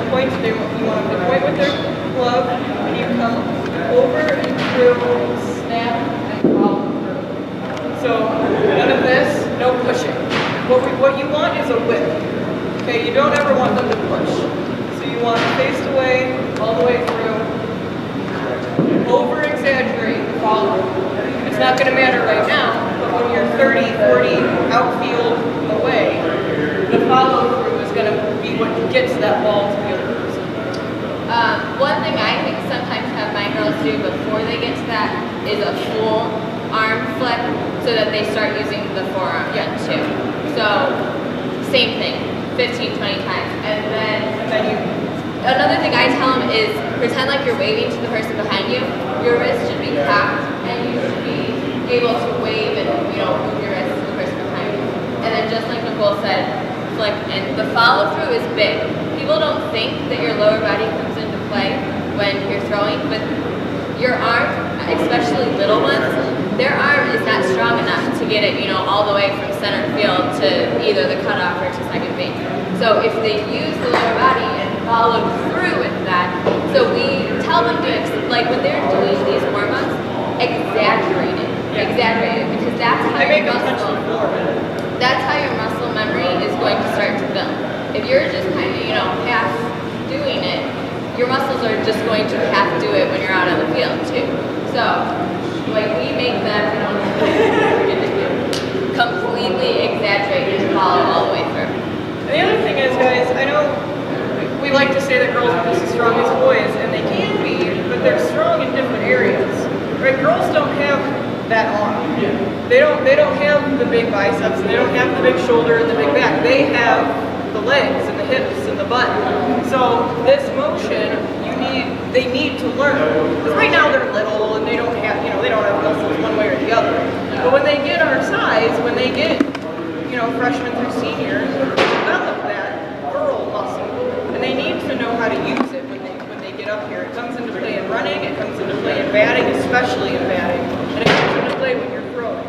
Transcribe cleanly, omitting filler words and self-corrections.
point, you want them to point with their glove, and you come over and through, snap, and follow through. So none of this, no pushing. What you want is a whip. Okay, you don't ever want them to push. So you want faced away, all the way through. Over-exaggerate the follow. It's not going to matter right now, but when you're 30, 40 outfield away, the follow-through is going to be what gets that ball to the other person. One thing I think sometimes have my girls do before they get to that is a full arm flick so that they start using the forearm then too. So same thing, 15, 20 times. And then another thing I tell them is pretend like you're waving to the person behind you. Your wrist should be cocked and you should be able to wave and move your wrist to the person behind you. And then just like Nicole said, flick. And the follow through is big. People don't think that your lower body comes into play when you're throwing, but your arm, especially little ones, their arm is not strong enough to get it, all the way from center field to either the cutoff or to second base. So if they use the lower body and follow through with that, so we tell them to, like when they're doing these warm-ups, exaggerate it, because that's how your muscle memory is going to start to build. If you're just kind of, half doing it, your muscles are just going to half do it when you're out on the field too. So, like we make them, completely exaggerate and follow all the way through. And the other thing is, guys, I know we like to say that girls are just as strong as boys, and they can be, but they're strong in different areas. Right? Girls don't have that arm. They don't have the big biceps, and they don't have the big shoulder and the big back. They have the legs and the hips and the butt. So this motion, they need to learn. Because right now they're little and they don't have muscles one way or the other. But when they get our size, when they get, freshmen through seniors, they develop that curl muscle. And they need to know how to use it when they get up here. It comes into play in running, it comes into play in batting, especially in batting, and it comes into play when you're throwing.